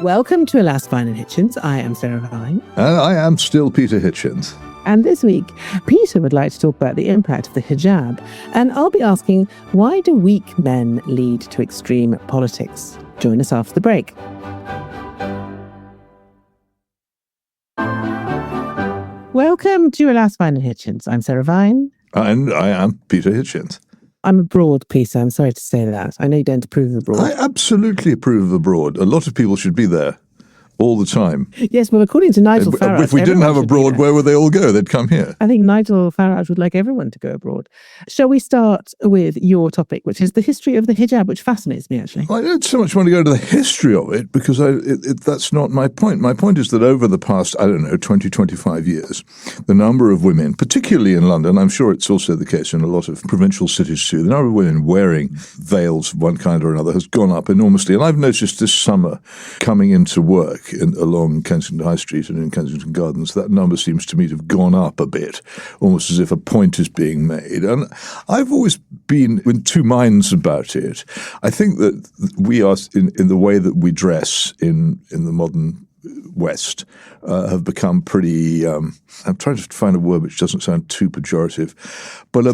Welcome to Alas, Fine and Hitchens. I am Sarah Vine. And I am still Peter Hitchens. And this week, Peter would like to talk about the impact of the hijab. And I'll be asking, why do weak men lead to extreme politics? Join us after the break. Welcome to Alas, Fine and Hitchens. I'm Sarah Vine. And I am Peter Hitchens. I'm abroad, Peter. I'm sorry to say that. I know you don't approve of abroad. I absolutely approve of abroad. A lot of people should be there all the time. Yes, well, according to Nigel Farage... If we didn't have abroad, where would they all go? They'd come here. I think Nigel Farage would like everyone to go abroad. Shall we start with your topic, which is the history of the hijab, which fascinates me, actually? I don't so much want to go into the history of it, because that's not my point. My point is that over the past, 20, 25 years, the number of women, particularly in London, I'm sure it's also the case in a lot of provincial cities too, the number of women wearing veils of one kind or another has gone up enormously. And I've noticed this summer, coming into work, along Kensington High Street and in Kensington Gardens, that number seems to me to have gone up a bit, almost as if a point is being made. And I've always been in two minds about it. I think that we are, in the way that we dress in the modern West, have become pretty, I'm trying to find a word which doesn't sound too pejorative, but a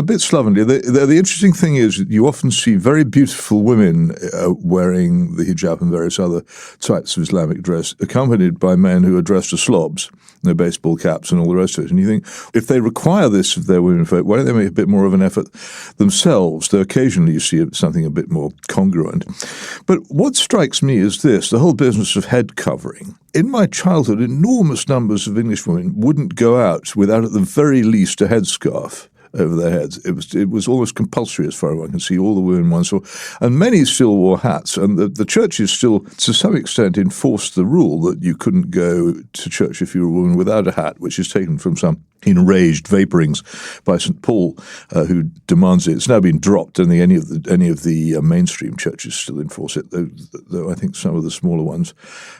bit slovenly. The interesting thing is that you often see very beautiful women wearing the hijab and various other types of Islamic dress, accompanied by men who are dressed as slobs, their baseball caps and all the rest of it. And you think, if they require this of their women folk, why don't they make a bit more of an effort themselves, though occasionally you see something a bit more congruent. But what strikes me is this, the whole business of head covering. In my childhood, enormous numbers of English women wouldn't go out without at the very least a headscarf over their heads. It was almost compulsory as far as one can see, all the women one saw. And many still wore hats. And the churches still, to some extent, enforced the rule that you couldn't go to church if you were a woman without a hat, which is taken from some enraged vapourings by St. Paul, who demands it. It's now been dropped, and any of the mainstream churches still enforce it, though I think some of the smaller ones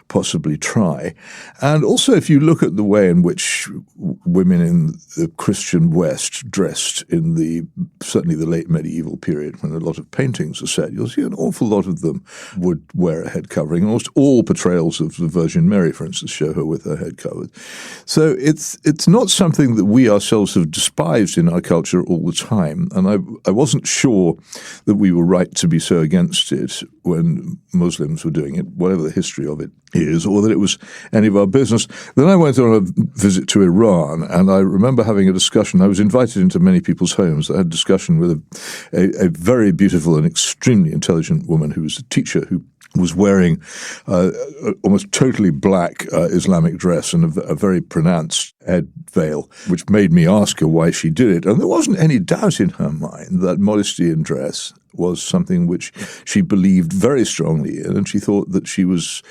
possibly try. And also, if you look at the way in which women in the Christian West dressed in certainly the late medieval period, when a lot of paintings are set, you'll see an awful lot of them would wear a head covering. Almost all portrayals of the Virgin Mary, for instance, show her with her head covered. So it's not something that we ourselves have despised in our culture all the time. And I wasn't sure that we were right to be so against it when Muslims were doing it, whatever the history of it is, or that it was any of our business. Then I went on a visit to Iran, and I remember having a discussion. I was invited into many people's homes. I had a discussion with a very beautiful and extremely intelligent woman who was a teacher who was wearing almost totally black Islamic dress and a very pronounced head veil, which made me ask her why she did it. And there wasn't any doubt in her mind that modesty in dress was something which she believed very strongly in, and she thought that she was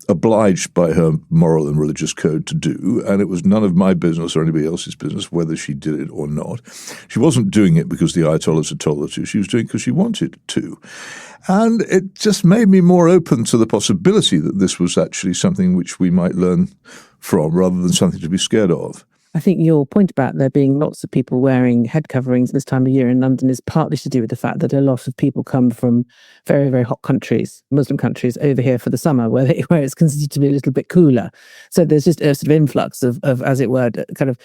obliged by her moral and religious code to do, and it was none of my business or anybody else's business whether she did it or not. She wasn't doing it because the Ayatollahs had told her to. She was doing it because she wanted to. And it just made me more open to the possibility that this was actually something which we might learn from rather than something to be scared of. I think your point about there being lots of people wearing head coverings this time of year in London is partly to do with the fact that a lot of people come from very, very hot countries, Muslim countries, over here for the summer, where it's considered to be a little bit cooler. So there's just a sort of influx of as it were, kind of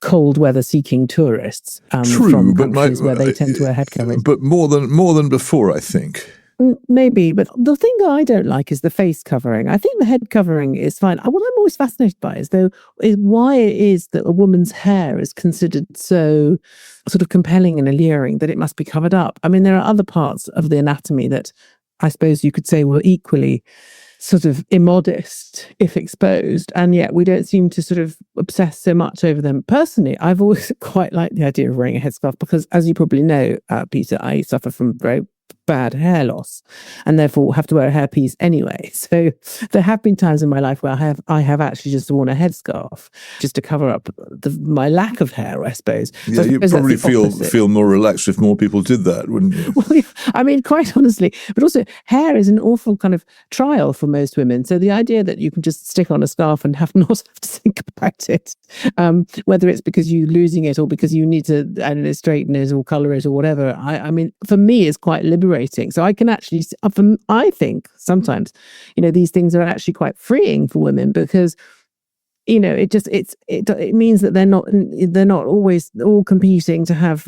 cold weather seeking tourists from countries where they tend to wear head coverings. But more than before, I think. Maybe, but the thing that I don't like is the face covering. I think the head covering is fine. What I'm always fascinated by is why it is that a woman's hair is considered so sort of compelling and alluring that it must be covered up. I mean, there are other parts of the anatomy that I suppose you could say were equally sort of immodest if exposed, and yet we don't seem to sort of obsess so much over them. Personally, I've always quite liked the idea of wearing a headscarf because, as you probably know, Peter, I suffer from very bad hair loss and therefore have to wear a hairpiece anyway. So there have been times in my life where I have actually just worn a headscarf just to cover up my lack of hair, I suppose. Yeah, so you probably feel more relaxed if more people did that, wouldn't you? Well, yeah, I mean, quite honestly, but also hair is an awful kind of trial for most women. So the idea that you can just stick on a scarf and not have to think about it, whether it's because you're losing it or because you need to, I don't know, straighten it or colour it or whatever, I mean, for me, it's quite liberating liberating. So I can actually, I think sometimes, these things are actually quite freeing for women because it means that they're not always all competing to have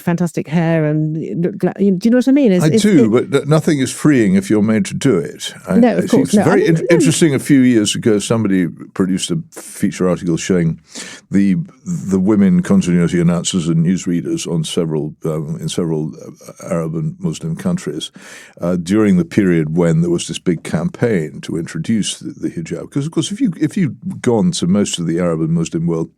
fantastic hair and do you know what I mean? But nothing is freeing if you're made to do it. No, of course. It's very interesting. A few years ago, somebody produced a feature article showing the women continuity announcers and newsreaders on in several Arab and Muslim countries during the period when there was this big campaign to introduce the hijab. Because of course, if you'd gone to most of the Arab and Muslim world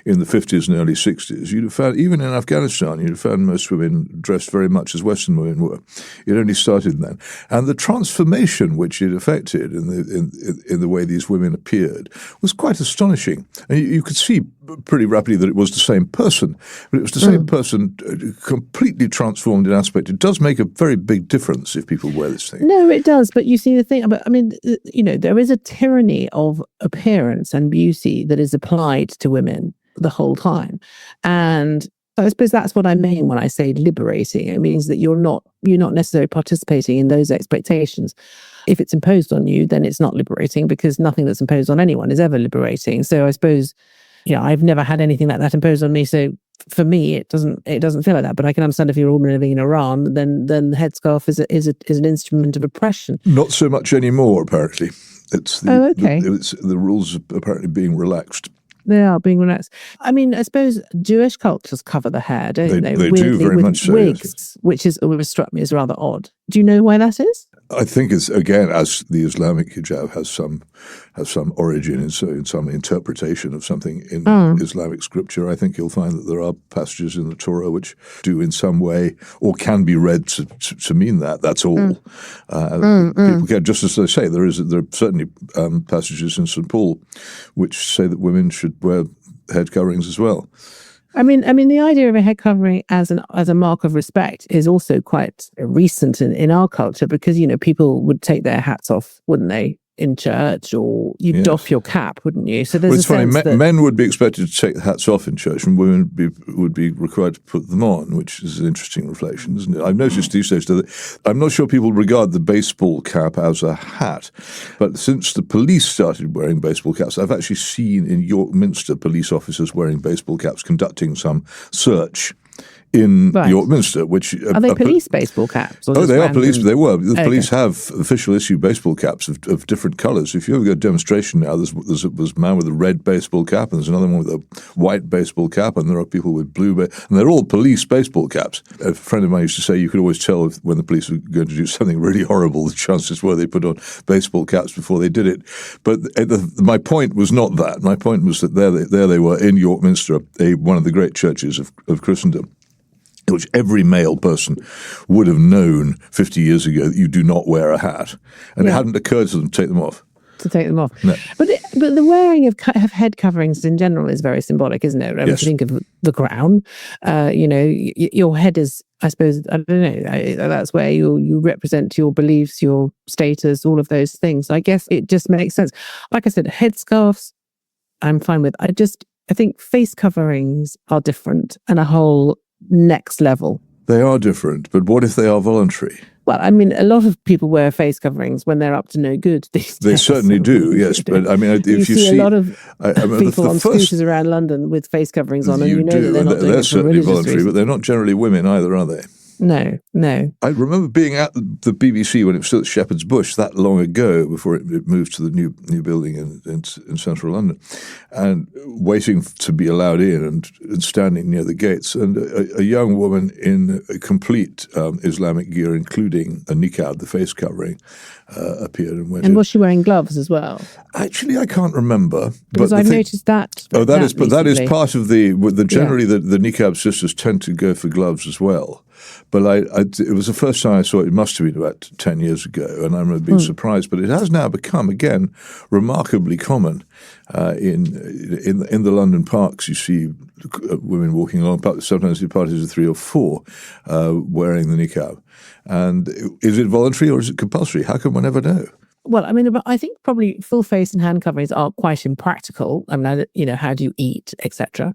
in the 50s and early 60s, you'd have found, even in Afghanistan, you'd have found most women dressed very much as Western women were. It only started then. And the transformation which it affected in the way these women appeared was quite astonishing. And you could see pretty rapidly that it was the same person, but it was the same person completely transformed in aspect. It does make a very big difference if people wear this thing. No, it does. But you see the thing, I mean, there is a tyranny of appearance and beauty that is applied to women the whole time. And I suppose that's what I mean when I say liberating. It means that you're not necessarily participating in those expectations. If it's imposed on you, then it's not liberating because nothing that's imposed on anyone is ever liberating. So I suppose, I've never had anything like that imposed on me. So for me, it doesn't feel like that. But I can understand if you're a woman living in Iran, then the headscarf is an instrument of oppression. Not so much anymore, apparently. The rules are apparently being relaxed. They are being relaxed. I mean, I suppose Jewish cultures cover the hair, don't they? They do very much so. Wigs, yes. which struck me as rather odd. Do you know why that is? I think it's, again, as the Islamic hijab has some origin in some interpretation of something in Islamic scripture. I think you'll find that there are passages in the Torah which do in some way or can be read to mean that. That's all. People can, just as they say, there are certainly passages in St. Paul which say that women should wear head coverings as well. I mean, the idea of a head covering as a mark of respect is also quite recent in our culture because, people would take their hats off, wouldn't they, in church, or you'd doff your cap, wouldn't you? So there's funny. Men would be expected to take the hats off in church, and women would be required to put them on, which is an interesting reflection, isn't it? I've noticed these days that I'm not sure people regard the baseball cap as a hat, but since the police started wearing baseball caps, I've actually seen in York Minster police officers wearing baseball caps conducting some search in York Minster, which are they police baseball caps? Or they are police. They were. The police have official issue baseball caps of different colours. If you ever go to a demonstration now, there's a man with a red baseball cap, and there's another one with a white baseball cap, and there are people with blue, and they're all police baseball caps. A friend of mine used to say you could always tell when the police were going to do something really horrible. The chances were they put on baseball caps before they did it. But my point was not that. My point was that there they were in York Minster, one of the great churches of Christendom, which every male person would have known 50 years ago that you do not wear a hat. And it hadn't occurred to them to take them off. No. But the wearing of head coverings in general is very symbolic, isn't it? Yes. If you think of the crown, your head is, I suppose, I don't know, that's where you represent your beliefs, your status, all of those things. I guess it just makes sense. Like I said, headscarves, I'm fine with. I think face coverings are different and a whole next level. They are different, but what if they are voluntary? Well, I mean, a lot of people wear face coverings when they're up to no good these days. They certainly do, yes. But I mean, if you see a lot of people on scooters around London with face coverings on, and that they're not doing it for certainly voluntary, reasons. but they're not generally women either, are they? No. I remember being at the BBC when it was still at Shepherd's Bush that long ago, before it moved to the new building in central London, and waiting to be allowed in and standing near the gates. And a young woman in a complete Islamic gear, including a niqab, the face covering, appeared and went in. And was she wearing gloves as well? Actually, I can't remember. Because I've noticed that. That is part of generally the niqab sisters tend to go for gloves as well. But it was the first time I saw it. It must have been about 10 years ago, and I remember being surprised. But it has now become, again, remarkably common in the London parks. You see women walking along, sometimes in parties of 3 or 4, wearing the niqab. And is it voluntary or is it compulsory? How can one ever know? Well, I mean, I think probably full face and hand coverings are quite impractical. I mean, how do you eat, etc.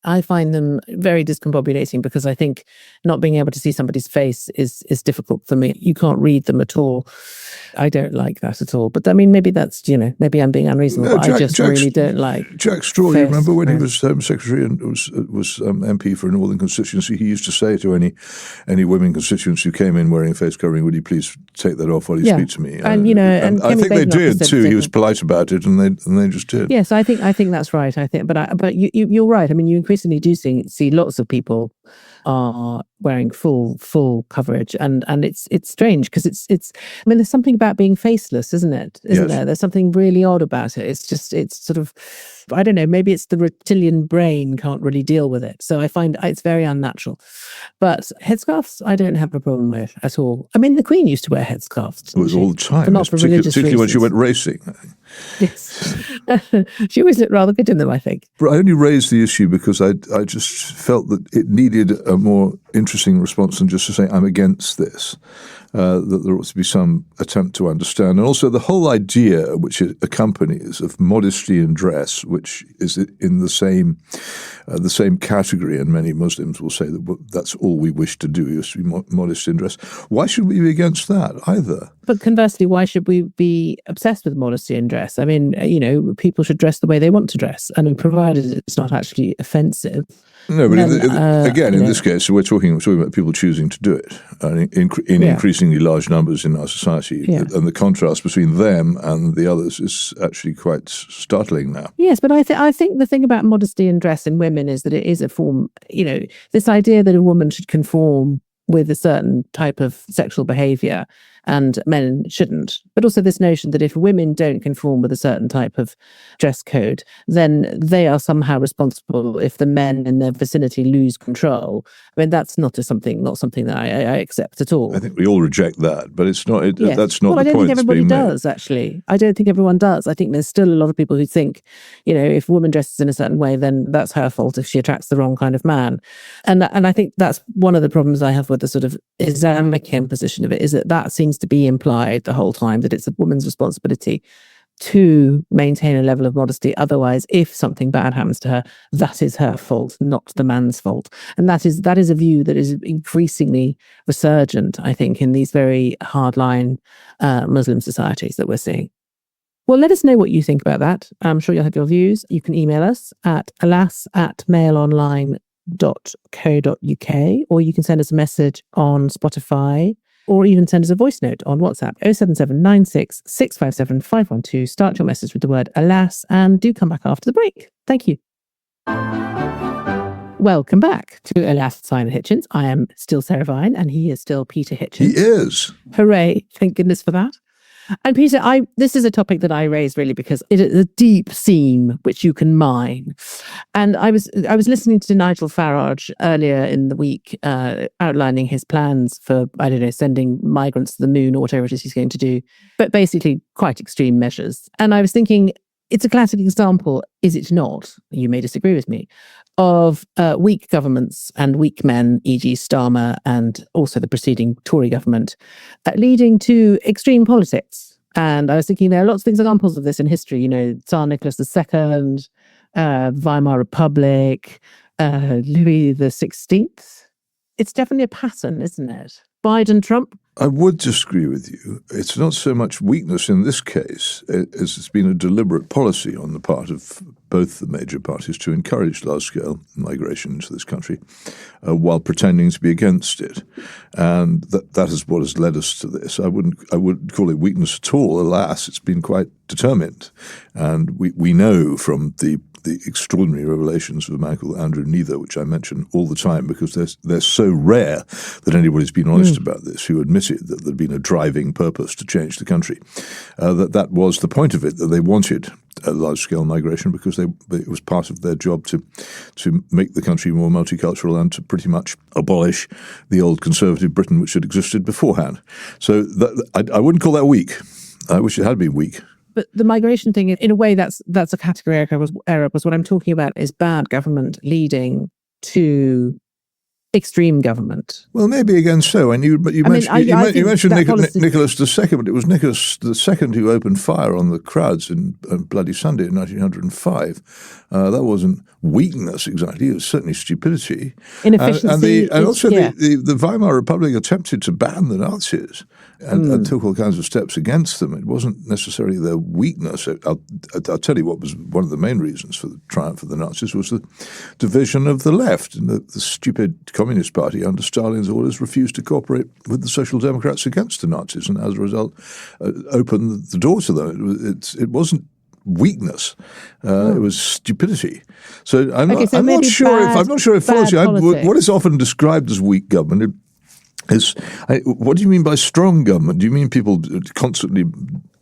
I find them very discombobulating because I think not being able to see somebody's face is difficult for me. You can't read them at all. I don't like that at all. But I mean, maybe that's, maybe I'm being unreasonable, but I just really don't like Jack Straw, you remember when he was Home Secretary and was MP for a Northern constituency, he used to say to any women constituents who came in wearing a face covering, would you please take that off while you speak to me? And, and I think they did too. He was polite about it and they just did. Yes, I think that's right. I think, but you're right. I mean, you increasingly do see lots of people are wearing full coverage, and it's strange because it's. I mean, there's something about being faceless, isn't it? Isn't there? There's something really odd about it. It's sort of, I don't know. Maybe it's the reptilian brain can't really deal with it, so I find it's very unnatural. But headscarves, I don't have a problem with at all. I mean, the Queen used to wear headscarves. It was all the time, not for religious particularly reasons. when she went racing. Yes, she always looked rather good in them, I think. But I only raised the issue because I just felt that it needed a more interesting response than just to say, I'm against this. That there ought to be some attempt to understand. And also the whole idea which it accompanies of modesty in dress, which is in the same category, and many Muslims will say that that's all we wish to do, is to be modest in dress. Why should we be against that either? But conversely, why should we be obsessed with modesty in dress? I mean, people should dress the way they want to dress, and provided it's not actually offensive. No, but in this case, we're talking about people choosing to do it in increasingly large numbers in our society. Yeah. And the contrast between them and the others is actually quite startling now. Yes, but I think the thing about modesty in dress in women is that it is a form, this idea that a woman should conform with a certain type of sexual behavior and men shouldn't. But also this notion that if women don't conform with a certain type of dress code, then they are somehow responsible if the men in their vicinity lose control. I mean, that's not something that I accept at all. I think we all reject that, but it's not. That's not the point. I don't think everybody does, made. Actually. I don't think everyone does. I think there's still a lot of people who think, if a woman dresses in a certain way, then that's her fault if she attracts the wrong kind of man. And I think that's one of the problems I have with the sort of Islamic imposition of it, is that seems to be implied the whole time, that it's a woman's responsibility to maintain a level of modesty. Otherwise, if something bad happens to her, that is her fault, not the man's fault. And that is a view that is increasingly resurgent, I think, in these very hardline Muslim societies that we're seeing. Well, let us know what you think about that. I'm sure you'll have your views. You can email us at alas@mailonline.co.uk, or you can send us a message on Spotify, or even send us a voice note on WhatsApp, 07796 657 512. Start your message with the word alas, and do come back after the break. Thank you. Welcome back to Alas, Simon Hitchens. I am still Sarah Vine, and he is still Peter Hitchens. He is. Hooray. Thank goodness for that. And Peter, this is a topic that I raised really because it is a deep seam which you can mine. And I was listening to Nigel Farage earlier in the week outlining his plans for, sending migrants to the moon or whatever it is he's going to do, but basically quite extreme measures. And I was thinking, it's a classic example, is it not? You may disagree with me, of weak governments and weak men, e.g. Starmer and also the preceding Tory government, leading to extreme politics. And I was thinking there are lots of examples of this in history, Tsar Nicholas II, Weimar Republic, Louis XVI. It's definitely a pattern, isn't it? Biden, Trump. I would disagree with you. It's not so much weakness in this case as it's been a deliberate policy on the part of both the major parties to encourage large-scale migration into this country while pretending to be against it. And that is what has led us to this. I wouldn't call it weakness at all. Alas, it's been quite determined. And we know from the extraordinary revelations of a man called Andrew Neither, which I mention all the time because they're so rare that anybody's been honest about this, who admitted that there'd been a driving purpose to change the country. That was the point of it, that they wanted a large-scale migration because it was part of their job to make the country more multicultural and to pretty much abolish the old conservative Britain which had existed beforehand. So I wouldn't call that weak. I wish it had been weak. But the migration thing, in a way, that's a category error. Because what I'm talking about is bad government leading to extreme government. Well, maybe again so. And you mentioned Nicholas II, but it was Nicholas II who opened fire on the crowds on Bloody Sunday in 1905. That wasn't weakness exactly; it was certainly stupidity, inefficiency, the Weimar Republic attempted to ban the Nazis and took all kinds of steps against them. It wasn't necessarily their weakness. I'll tell you what was one of the main reasons for the triumph of the Nazis was the division of the left, and the stupid Communist Party under Stalin's orders refused to cooperate with the Social Democrats against the Nazis, and as a result opened the door to them. It wasn't weakness; it was stupidity. So I'm not sure if it follows you. What is often described as weak government what do you mean by strong government? Do you mean people constantly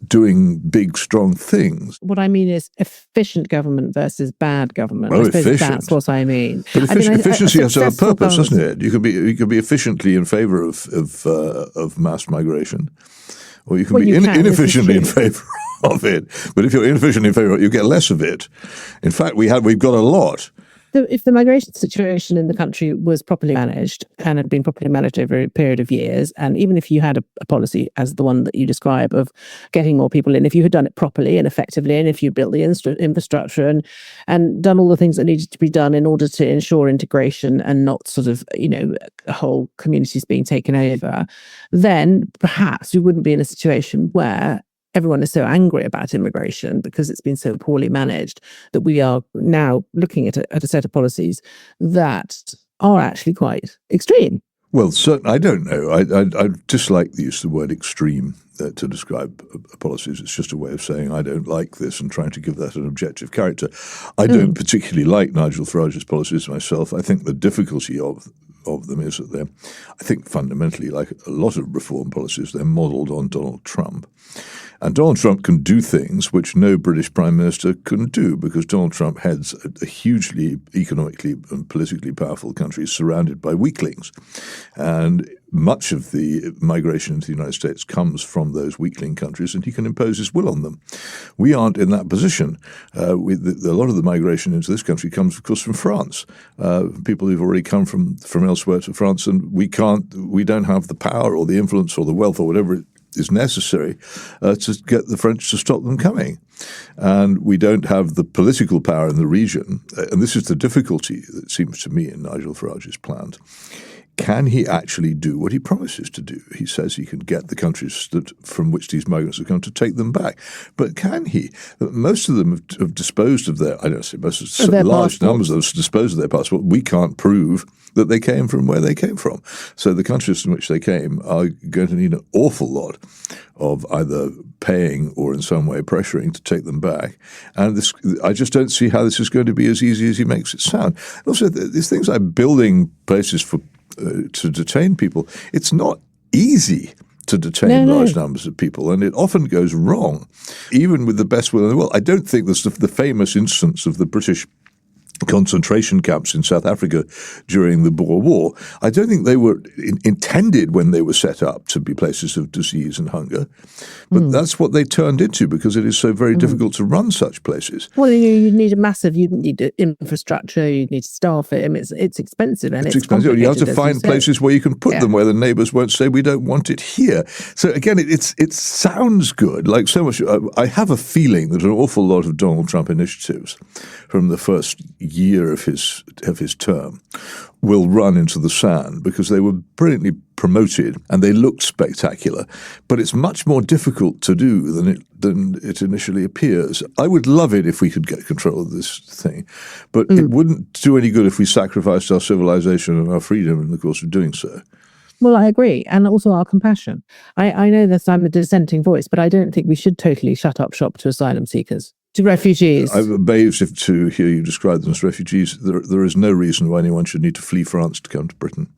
doing big, strong things? What I mean is efficient government versus bad government. Oh, I suppose efficient. That's what I mean. But efficiency has to have a purpose, doesn't it? You can be efficiently in favour of mass migration, or you can be inefficiently in favour of it. But if you're inefficiently in favour of it, you get less of it. In fact, we've got a lot. If the migration situation in the country was properly managed and had been properly managed over a period of years, and even if you had a policy as the one that you describe of getting more people in, if you had done it properly and effectively, and if you built the infrastructure and done all the things that needed to be done in order to ensure integration and not sort of, whole communities being taken over, then perhaps we wouldn't be in a situation where everyone is so angry about immigration because it's been so poorly managed that we are now looking at a set of policies that are actually quite extreme. Well, certainly, I don't know. I dislike the use of the word extreme to describe policies. It's just a way of saying I don't like this and trying to give that an objective character. I don't particularly like Nigel Farage's policies myself. I think the difficulty of them is that they're, I think fundamentally, like a lot of reform policies, they're modelled on Donald Trump. And Donald Trump can do things which no British Prime Minister can do because Donald Trump heads a hugely economically and politically powerful country surrounded by weaklings. And much of the migration into the United States comes from those weakling countries, and he can impose his will on them. We aren't in that position. A lot of the migration into this country comes, of course, from France. People who've already come from elsewhere to France, and we don't have the power or the influence or the wealth or whatever is necessary to get the French to stop them coming. And we don't have the political power in the region. And this is the difficulty, it seems to me, in Nigel Farage's plans. Can he actually do what he promises to do? He says he can get the countries from which these migrants have come to take them back. But can he? Most of them have disposed of their, I don't say most, large numbers of them have disposed of their passport. We can't prove that they came from where they came from. So the countries in which they came are going to need an awful lot of either paying or in some way pressuring to take them back. And I just don't see how this is going to be as easy as he makes it sound. Also, these things like building places to detain people, it's not easy to detain large numbers of people, and it often goes wrong, even with the best will in the world. I don't think the famous instance of the British concentration camps in South Africa during the Boer War, I don't think they were intended when they were set up to be places of disease and hunger, but that's what they turned into because it is so very difficult to run such places. Well, you need you need infrastructure, you need to staff it. I mean, it's expensive and it's expensive. You have to find places where you can put them where the neighbours won't say we don't want it here. So again, it sounds good, like so much. I have a feeling that an awful lot of Donald Trump initiatives from the first year of his term will run into the sand because they were brilliantly promoted and they looked spectacular. But it's much more difficult to do than it initially appears. I would love it if we could get control of this thing, but it wouldn't do any good if we sacrificed our civilization and our freedom in the course of doing so. Well, I agree. And also our compassion. I know that I'm a dissenting voice, but I don't think we should totally shut up shop to asylum seekers, to refugees. I'm amazed to hear you describe them as refugees. There is no reason why anyone should need to flee France to come to Britain.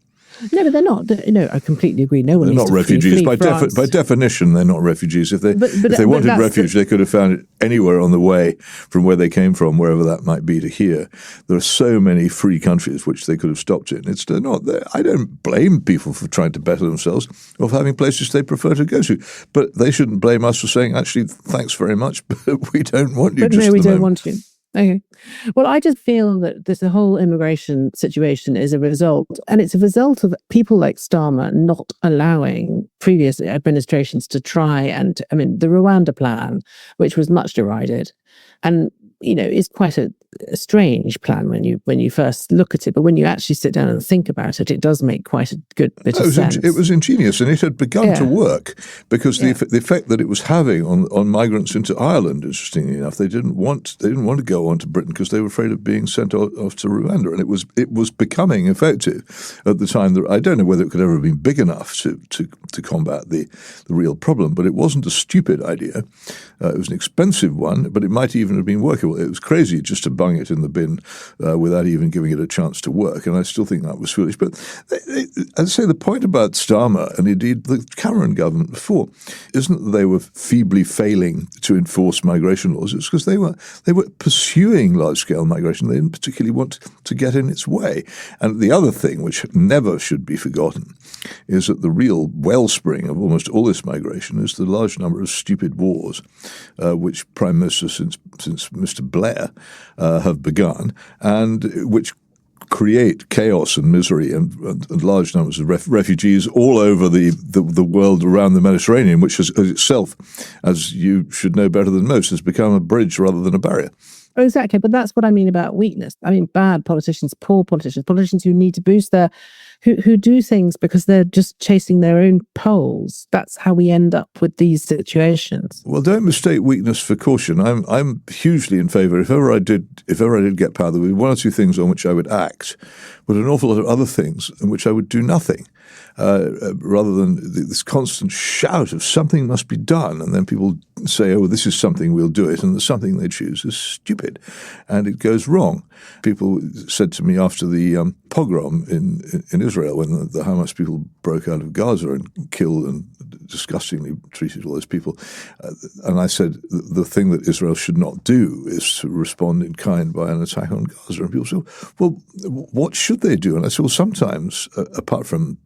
No, but they're not. No, I completely agree. No one they're needs not to refugees. flee France. By definition, they're not refugees. If they wanted refuge, they could have found it anywhere on the way from where they came from, wherever that might be, to here. There are so many free countries which they could have stopped in. They're not there. I don't blame people for trying to better themselves or for having places they prefer to go to. But they shouldn't blame us for saying, actually, thanks very much, but we don't want you. But no, we don't want you. Okay. Well, I just feel that this whole immigration situation is a result, and it's a result of people like Starmer not allowing previous administrations to try and, I mean, the Rwanda plan, which was much derided, and is quite a strange plan when you first look at it. But when you actually sit down and think about it, it does make quite a good bit of sense. It was ingenious, and it had begun to work because the effect that it was having on migrants into Ireland, interestingly enough, they didn't want to go on to Britain because they were afraid of being sent off to Rwanda, and it was becoming effective at the time. That I don't know whether it could ever have been big enough to combat the real problem, but it wasn't a stupid idea. It was an expensive one, but it might even have been workable. It was crazy just to bung it in the bin without even giving it a chance to work, and I still think that was foolish. But I'd say the point about Starmer, and indeed the Cameron government before, isn't that they were feebly failing to enforce migration laws. It's because they were pursuing large-scale migration. They didn't particularly want to get in its way. And the other thing, which never should be forgotten, is that the real wellspring of almost all this migration is the large number of stupid wars, which Prime Minister since Mr. Blair have begun, and which create chaos and misery and large numbers of refugees all over the world around the Mediterranean, which has itself, as you should know better than most, has become a bridge rather than a barrier. Exactly, but that's what I mean about weakness. I mean, bad politicians, poor politicians who need to boost who do things because they're just chasing their own polls. That's how we end up with these situations. Well, don't mistake weakness for caution. I'm hugely in favour. If ever I did get power, there would be one or two things on which I would act, but an awful lot of other things in which I would do nothing. Rather than this constant shout of something must be done, and then people say, oh, this is something, we'll do it, and the something they choose is stupid, and it goes wrong. People said to me after the pogrom in Israel, when the Hamas people broke out of Gaza and killed and disgustingly treated all those people, and I said the thing that Israel should not do is to respond in kind by an attack on Gaza. And people said, well, what should they do? And I said, well, sometimes, apart from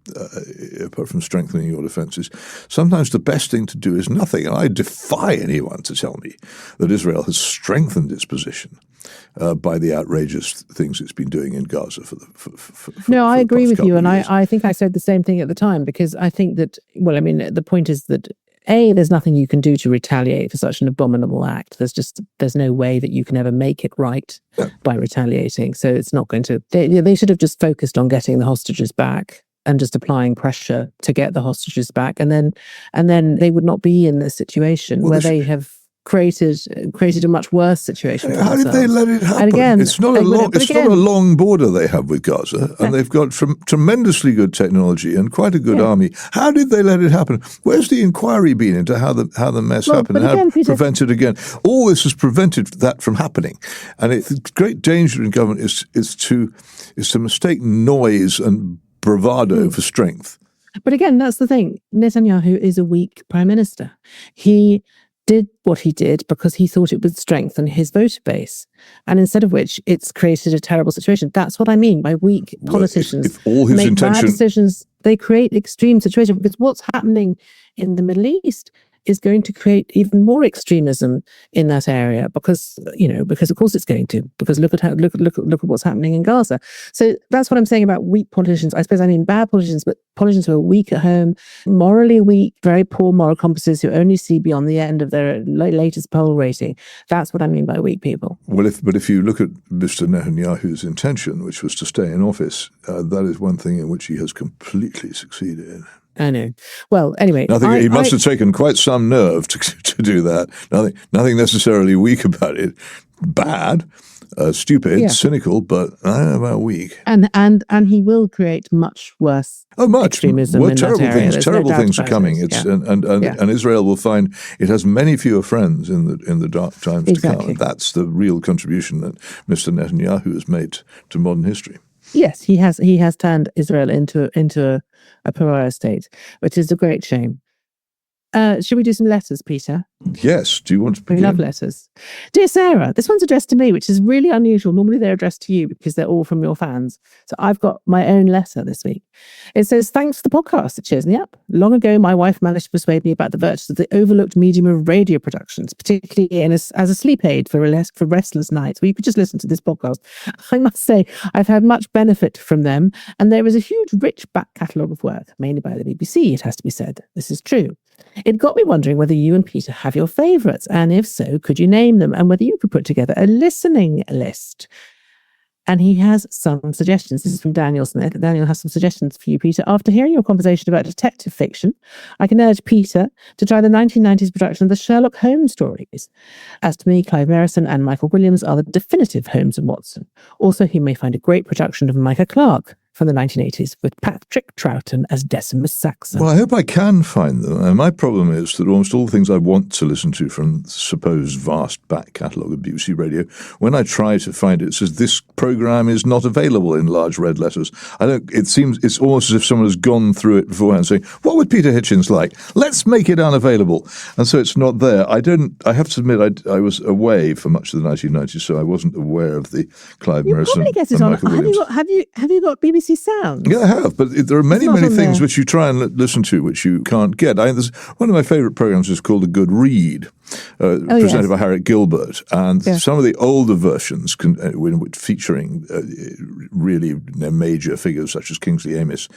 strengthening your defences, sometimes the best thing to do is nothing. And I defy anyone to tell me that Israel has strengthened its position by the outrageous things it's been doing in Gaza No, I agree with you. And years. I think I said the same thing at the time, because I think that, well, I mean, the point is that there's nothing you can do to retaliate for such an abominable act. There's no way that you can ever make it right by retaliating. So it's not going to, they should have just focused on getting the hostages back and just applying pressure to get the hostages back. And then they would not be in this situation where they have created a much worse situation. How did they let it happen? And again, it's not a long border they have with Gaza, and they've got tremendously good technology and quite a good army. How did they let it happen? Where's the inquiry been into how the mess happened and how to prevent it again? All this has prevented that from happening, and the great danger in government is to mistake noise and bravado for strength. But again, that's the thing. Netanyahu is a weak prime minister. He did what he did because he thought it would strengthen his voter base. And instead of which, it's created a terrible situation. That's what I mean by weak politicians. If all his make bad decisions, they create extreme situations. Because what's happening in the Middle East is going to create even more extremism in that area, because of course it's going to, because look at what's happening in Gaza. So that's what I'm saying about weak politicians. I suppose I mean bad politicians, but politicians who are weak at home, morally weak, very poor moral compasses, who only see beyond the end of their latest poll rating. That's what I mean by weak people. Well, if you look at Mr. Netanyahu's intention, which was to stay in office, that is one thing in which he has completely succeeded. I know. Well, anyway, he must have taken quite some nerve to do that. Nothing necessarily weak about it. Bad, stupid, cynical, but I don't know about weak. And he will create much worse extremism in that area. Terrible things are coming. And Israel will find it has many fewer friends in the dark times to come. And that's the real contribution that Mr. Netanyahu has made to modern history. Yes, he has turned Israel into a pariah state, which is a great shame. Should we do some letters, Peter? Yes. Do you want to begin? We love letters. Dear Sarah, this one's addressed to me, which is really unusual. Normally they're addressed to you because they're all from your fans. So I've got my own letter this week. It says, thanks for the podcast. It cheers me up. Long ago, my wife managed to persuade me about the virtues of the overlooked medium of radio productions, particularly as a sleep aid for restless nights, where you could just listen to this podcast. I must say, I've had much benefit from them, and there is a huge, rich back catalogue of work, mainly by the BBC, it has to be said. This is true. It got me wondering whether you and Peter have your favourites, and if so, could you name them, and whether you could put together a listening list. And he has some suggestions. This is from Daniel Smith. Daniel has some suggestions for you, Peter. After hearing your conversation about detective fiction, I can urge Peter to try the 1990s production of the Sherlock Holmes stories. As to me, Clive Merrison and Michael Williams are the definitive Holmes and Watson. Also, he may find a great production of Micah Clarke from the 1980s with Patrick Troughton as Decimus Saxon. Well, I hope I can find them. And my problem is that almost all the things I want to listen to from the supposed vast back catalogue of BBC Radio, when I try to find it, it says this programme is not available in large red letters. It's almost as if someone has gone through it beforehand saying, what would Peter Hitchens like? Let's make it unavailable. And so it's not there. I have to admit, I was away for much of the 1990s, so I wasn't aware of the Clive Merrison and Michael Williams. Have you got BBC Sounds? Yeah, I have, but there are many things which you try and listen to which you can't get. One of my favourite programmes is called A Good Read, presented by Harriet Gilbert, and some of the older versions featuring really major figures such as Kingsley Amis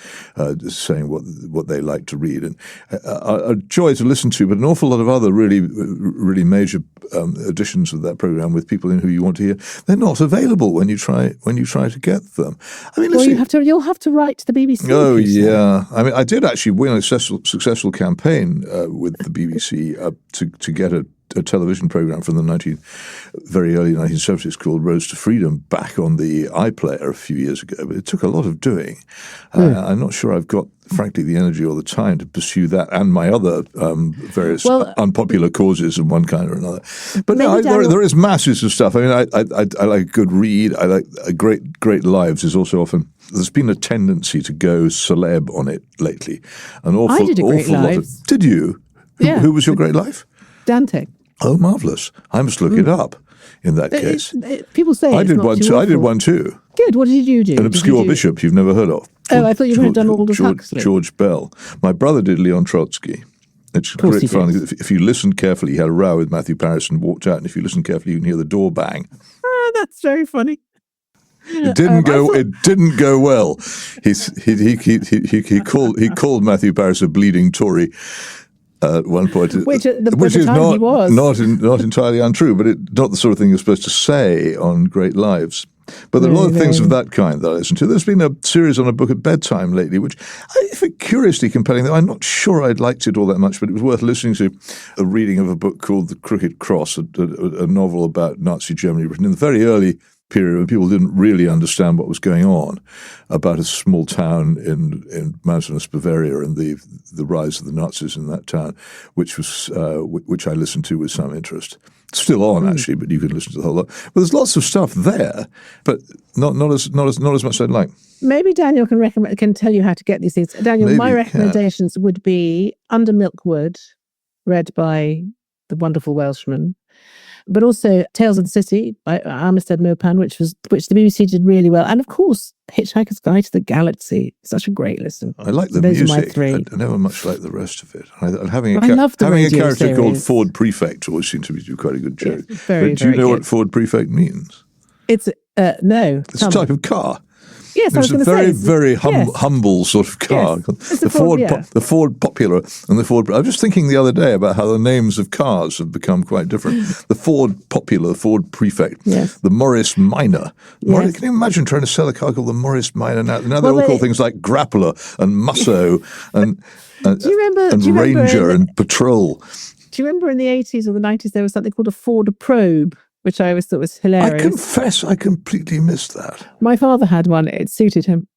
saying what they like to read, and a joy to listen to, but an awful lot of other really major editions of that programme with people in who you want to hear, they're not available when you try to get them. I mean, you'll have to write to the BBC. Oh, yeah. I mean, I did actually win a successful campaign with the BBC to get a television programme from the very early 1970s called Roads to Freedom back on the iPlayer a few years ago, but it took a lot of doing. I'm not sure I've got, frankly, the energy or the time to pursue that and my other various unpopular causes of one kind or another. But no, there is masses of stuff. I mean, I like a good read. I like Great Lives is also often. There's been a tendency to go celeb on it lately. I did a Great Lives. Did you? Yeah. Who was your Great Life? Dante. Oh, marvellous. I must look it up in that case. People say I did one too. I did one too. Good. What did you do? An obscure bishop you've never heard of. I thought you had done all the Huxley. George Bell. My brother did Leon Trotsky. It's great fun. If you listened carefully, he had a row with Matthew Paris and walked out, and if you listen carefully, you can hear the door bang. That's very funny. It didn't go well. He called Matthew Paris a bleeding Tory at one point, which is not entirely untrue, but not the sort of thing you're supposed to say on Great Lives. But there are a lot of things of that kind that I listen to. There's been a series on a book at bedtime lately, which I find curiously compelling, though I'm not sure I'd liked it all that much, but it was worth listening to. A reading of a book called The Crooked Cross, a novel about Nazi Germany written in the very early period when people didn't really understand what was going on, about a small town in mountainous Bavaria and the rise of the Nazis in that town, which I listened to with some interest. Still on actually, but you could listen to the whole lot. But there's lots of stuff there, but not as much as I'd like. Maybe Daniel can tell you how to get these things. Daniel, my recommendations would be Under Milkwood, read by the wonderful Welshman. But also Tales of the City by Armistead Maupin, which the BBC did really well. And of course, Hitchhiker's Guide to the Galaxy. Such a great listen. I like the music. Are my three. I never much like the rest of it. Having a character series called Ford Prefect always seemed to be quite a good joke. Do you know what Ford Prefect means? It's no. It's a type of car. Yes, it's a very humble sort of car. Yes. The Ford Popular and the Ford. I was just thinking the other day about how the names of cars have become quite different. The Ford Popular, the Ford Prefect, the Morris Minor. Can you imagine trying to sell a car called the Morris Minor now? Now they're all called things like Grappler and Musso and Ranger and Patrol. Do you remember in the 80s or the 90s there was something called a Ford Probe, which I always thought was hilarious? I confess I completely missed that. My father had one. It suited him.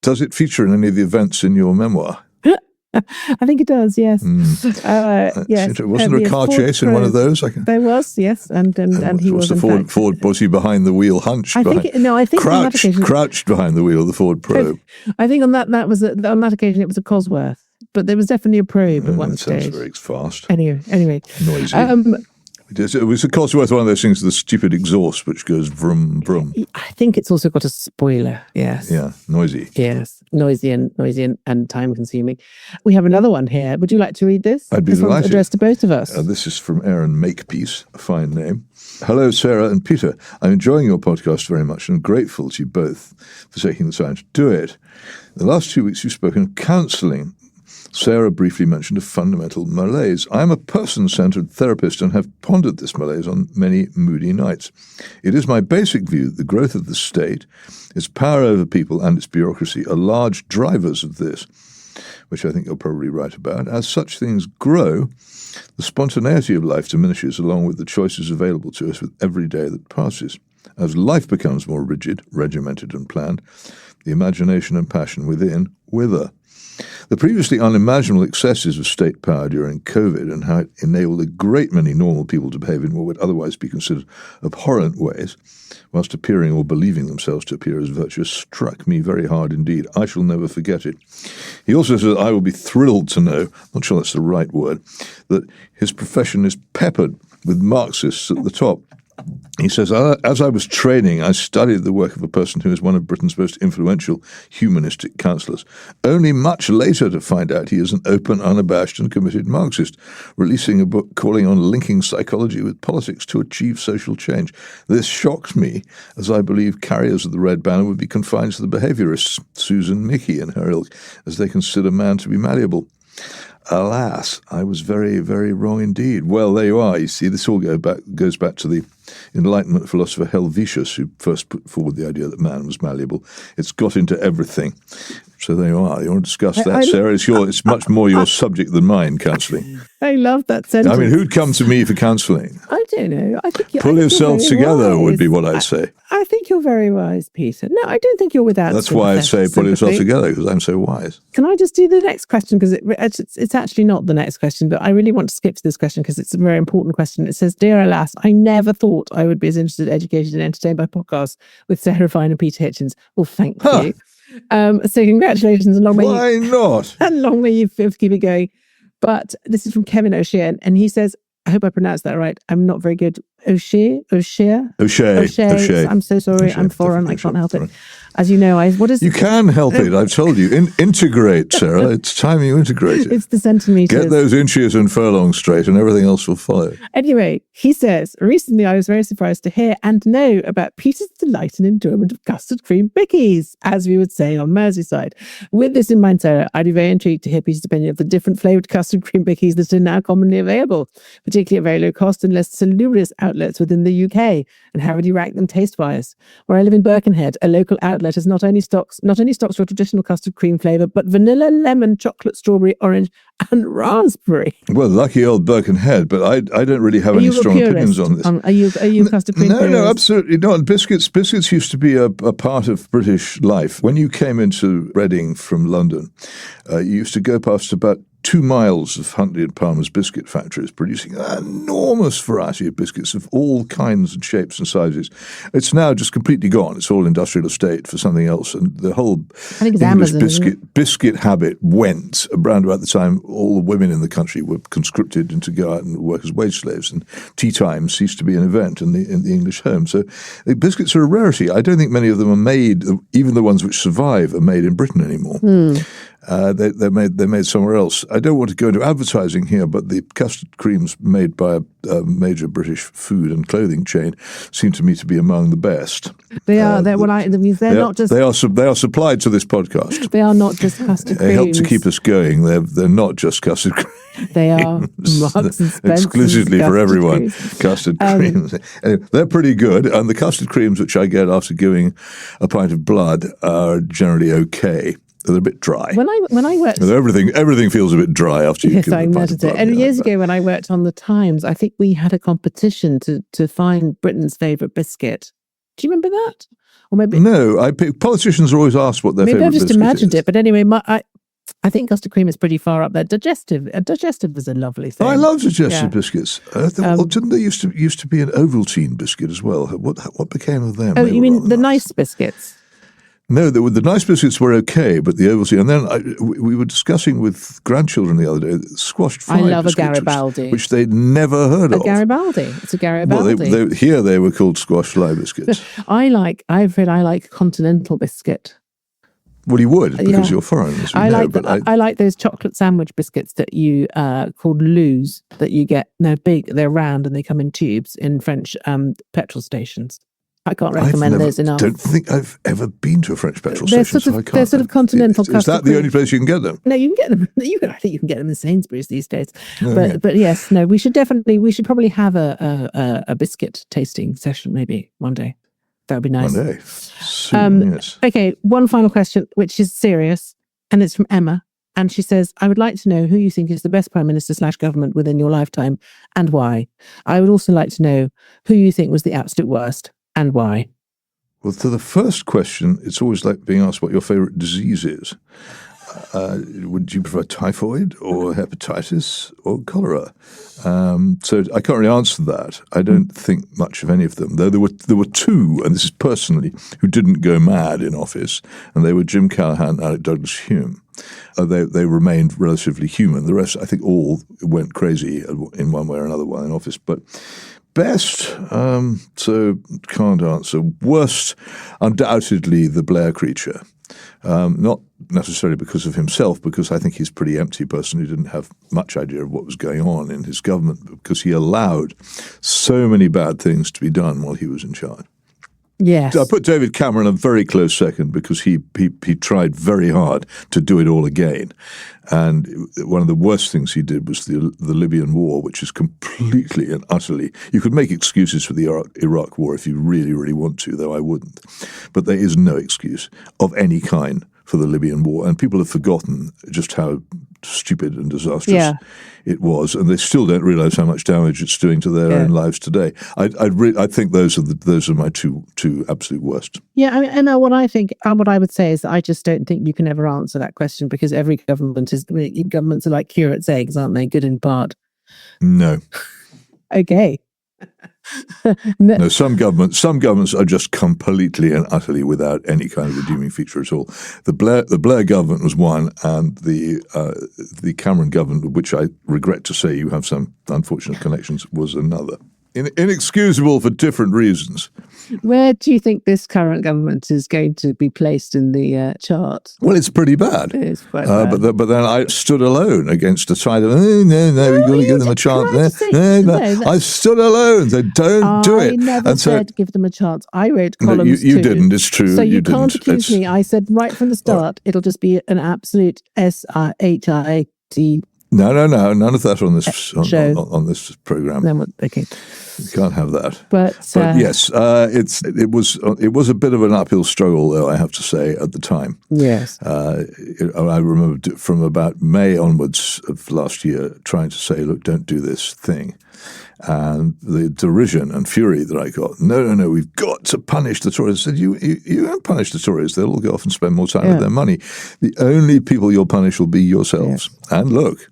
Does it feature in any of the events in your memoir? I think it does, yes. Yes. Wasn't there a car chase in one of those? There was, yes. And he was the Ford, was he behind the wheel, hunched? I think crouched behind the wheel of the Ford Probe. I think on that occasion it was a Cosworth. but there was definitely a probe at one That sounds stage. very fast. Anyway. Noisy. It was, of course, worth one of those things, the stupid exhaust, which goes vroom, vroom. I think it's also got a spoiler. Yes. Yeah, noisy. Yes, noisy and time consuming. We have another one here. Would you like to read this? I'd be this delighted. One's addressed to both of us. This is from Aaron Makepeace, a fine name. Hello, Sarah and Peter. I'm enjoying your podcast very much and grateful to you both for taking the time to do it. The last 2 weeks you've spoken of counselling. Sarah briefly mentioned a fundamental malaise. I am a person-centred therapist and have pondered this malaise on many moody nights. It is my basic view that the growth of the state, its power over people and its bureaucracy are large drivers of this, which I think you're probably right about. As such things grow, the spontaneity of life diminishes along with the choices available to us with every day that passes. As life becomes more rigid, regimented and planned, the imagination and passion within wither. The previously unimaginable excesses of state power during COVID and how it enabled a great many normal people to behave in what would otherwise be considered abhorrent ways, whilst appearing or believing themselves to appear as virtuous, struck me very hard indeed. I shall never forget it. He also says, I will be thrilled to know, not sure that's the right word, that his profession is peppered with Marxists at the top. He says, as I was training, I studied the work of a person who is one of Britain's most influential humanistic counsellors, only much later to find out he is an open, unabashed and committed Marxist, releasing a book calling on linking psychology with politics to achieve social change. This shocked me, as I believe carriers of the Red Banner would be confined to the behaviourists, Susan Mickey and her ilk, as they consider man to be malleable. Alas, I was very, very wrong indeed. Well, there you are. You see, this all goes back to the Enlightenment philosopher Helvetius, who first put forward the idea that man was malleable. It's got into everything. So there you are. You want to discuss that, Sarah? It's much more your subject than mine, counselling. I love that sentence. I mean, who'd come to me for counselling? I don't know. Pull yourselves together would be what I'd say. I think you're very wise, Peter. No, I don't think you're without. That's why I say pull yourself together, because I'm so wise. Can I just do the next question? Because it's actually not the next question, but I really want to skip to this question because it's a very important question. It says, Dear alas, I never thought I would be as interested, educated and entertained by podcasts with Sarah Fine and Peter Hitchens. Well, thank you. So congratulations. And long may Why not? And long may you keep it going. But this is from Kevin O'Shea, and he says, I hope I pronounced that right. I'm not very good. O'Shea. I'm so sorry. O'Shea. I'm foreign. I can't help it. As you know, what is you can help it. I've told you. Integrate, Sarah. It's time you integrate it. It's the centimetres. Get those inches and furlongs straight, and everything else will follow. Anyway, he says, recently I was very surprised to hear and know about Peter's delight and enjoyment of custard cream bickies, as we would say on Merseyside. With this in mind, Sarah, I'd be very intrigued to hear Peter's opinion of the different flavoured custard cream bickies that are now commonly available, particularly at very low cost and less salubrious outlets within the UK. And how would you rank them taste-wise? Where I live in Birkenhead, a local outlet has not only stocks for traditional custard cream flavour, but vanilla, lemon, chocolate, strawberry, orange, and raspberry. Well, lucky old Birkenhead, but I don't really have any strong opinions on this. Are you custard cream purist? No, absolutely not. Biscuits used to be a part of British life. When you came into Reading from London, you used to go past about 2 miles of Huntley and Palmer's biscuit factories producing an enormous variety of biscuits of all kinds and shapes and sizes. It's now just completely gone. It's all industrial estate for something else. And the whole English biscuit habit went around about the time all the women in the country were conscripted into go out and work as wage slaves, and tea time ceased to be an event in the English home. So biscuits are a rarity. I don't think many of them are made, even the ones which survive, are made in Britain anymore. They're made somewhere else. I don't want to go into advertising here, but the custard creams made by a major British food and clothing chain seem to me to be among the best. They are. They're not just. They are supplied to this podcast. They are not just custard creams. They help to keep us going. They're not just custard creams. They are Marks and Spencer's exclusively for everyone. Creams. Custard creams. Anyway, they're pretty good, and the custard creams which I get after giving a pint of blood are generally okay. They're a bit dry. When I worked, everything feels a bit dry after you. Yes, I noticed it. And years ago, when I worked on the Times, I think we had a competition to find Britain's favourite biscuit. Do you remember that? Or maybe no. Politicians are always asked what their favourite biscuit is. Maybe I've just imagined it. But anyway, I think custard cream is pretty far up there. Digestive is a lovely thing. Oh, I love digestive biscuits. Didn't there used to be an Ovaltine biscuit as well? What became of them? Oh, you mean the nice biscuits? No, the nice biscuits were okay, but the Ovaltine. And then we were discussing with grandchildren the other day squashed fry I love a biscuits, Garibaldi, which they'd never heard of. Garibaldi. It's a Garibaldi. Well, here they were called squash fly biscuits. I like continental biscuit. Well, you would because you're foreign. I like those chocolate sandwich biscuits that you called Loos that you get. They're big, they're round, and they come in tubes in French petrol stations. I can't recommend those enough. I don't think I've ever been to a French petrol station, They're sort of continental. Is that the only place you can get them? No, you can get them. I think you can get them in Sainsbury's these days. Oh, but yes, no, we should probably have a biscuit tasting session maybe one day. That would be nice. One day. Soon, yes. Okay, one final question, which is serious, and it's from Emma. And she says, I would like to know who you think is the best Prime Minister / government within your lifetime and why. I would also like to know who you think was the absolute worst and why. Well, to the first question, it's always like being asked what your favourite disease is. Would you prefer typhoid or hepatitis or cholera? So I can't really answer that. I don't think much of any of them. Though there were two, and this is personally, who didn't go mad in office, and they were Jim Callaghan and Alec Douglas Hume. They remained relatively human. The rest, I think, all went crazy in one way or another while in office. But best, so can't answer. Worst, undoubtedly, the Blair creature. Not necessarily because of himself, because I think he's a pretty empty person who didn't have much idea of what was going on in his government, because he allowed so many bad things to be done while he was in charge. Yes. I put David Cameron a very close second because he tried very hard to do it all again. And one of the worst things he did was the Libyan war, which is completely and utterly, you could make excuses for the Iraq war if you really, really want to, though I wouldn't. But there is no excuse of any kind for the Libyan war. And people have forgotten just how stupid and disastrous it was, and they still don't realize how much damage it's doing to their own lives today. I think those are my two absolute worst. Yeah, I mean, Emma, what I would say is that I just don't think you can ever answer that question because every governments are like curate's eggs, aren't they? Good in part. No. Okay. No, some governments are just completely and utterly without any kind of redeeming feature at all. The Blair government was one, and the Cameron government, which I regret to say you have some unfortunate connections, was another. Inexcusable for different reasons. Where do you think this current government is going to be placed in the chart? Well, it's pretty bad. It is quite bad. But then I stood alone against a side of, no, we've got to give them a chance. No, I stood alone. So don't do it. I never said give them a chance. I wrote columns you didn't, it's true. So you can't accuse me. I said right from the start, it'll just be an absolute SHIT. No, none of that on this program. Okay. You can't have that. But yes, it was a bit of an uphill struggle, though, I have to say, at the time. Yes. I remember from about May onwards of last year trying to say, look, don't do this thing. And the derision and fury that I got, no, we've got to punish the Tories. I said, you don't punish the Tories. They'll all go off and spend more time with their money. The only people you'll punish will be yourselves. Yes. And look.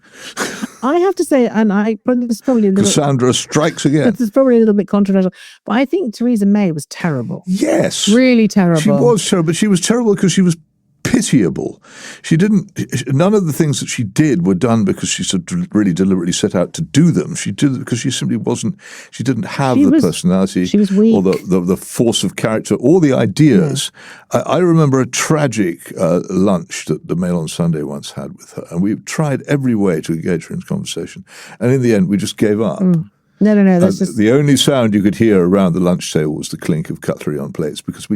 I have to say, and this is probably Cassandra strikes again. This is probably a little bit controversial, but I think Theresa May was terrible. Yes. Really terrible. She was terrible, but she was terrible because she was pitiable. None of the things that she did were done because she really deliberately set out to do them. She did it because she simply she didn't have the personality. She was weak. Or the force of character or the ideas. Yeah. I remember a tragic lunch that the Mail on Sunday once had with her, and we tried every way to engage her in conversation. And in the end, we just gave up. No. That's just... The only sound you could hear around the lunch table was the clink of cutlery on plates because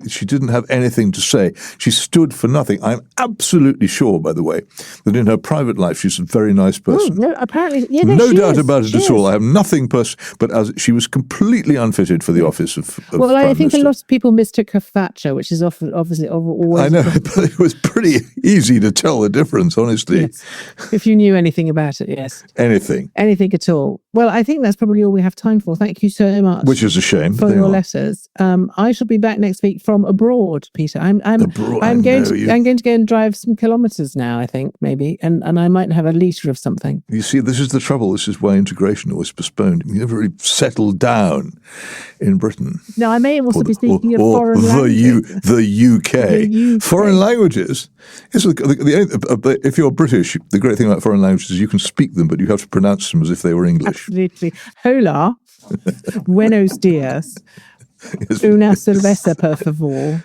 she didn't have anything to say. She stood for nothing. I'm absolutely sure, by the way, that in her private life she's a very nice person. No, apparently, no doubt about it at all. I have nothing personal, but she was completely unfitted for the office of Well, Prime I think Minister. a lot of people mistook her Thatcher, which is obviously always. I know, but it was pretty easy to tell the difference, honestly. Yes. If you knew anything about it, yes. Anything at all. Well, I think that's that's probably all we have time for. Thank you so much. Which is a shame. For your letters. I shall be back next week from abroad, Peter. I'm going to go and drive some kilometres now, I think, maybe. And I might have a litre of something. You see, this is the trouble. This is why integration was postponed. You never really settled down in Britain. No, I may also be speaking of foreign languages. The UK. Foreign languages. If you're British, the great thing about foreign languages is you can speak them, but you have to pronounce them as if they were English. Absolutely. Hola. Buenos dias. Una cerveza, per favor.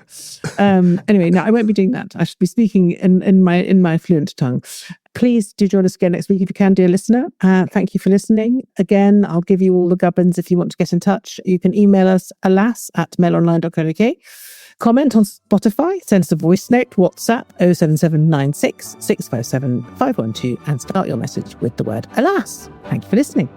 Anyway, no, I won't be doing that. I should be speaking in my fluent tongue. Please do join us again next week if you can, dear listener. Thank you for listening. Again, I'll give you all the gubbins if you want to get in touch. You can email us alas@mailonline.co.uk. Comment on Spotify, send us a voice note, WhatsApp 07796 657 512 and start your message with the word alas. Thank you for listening.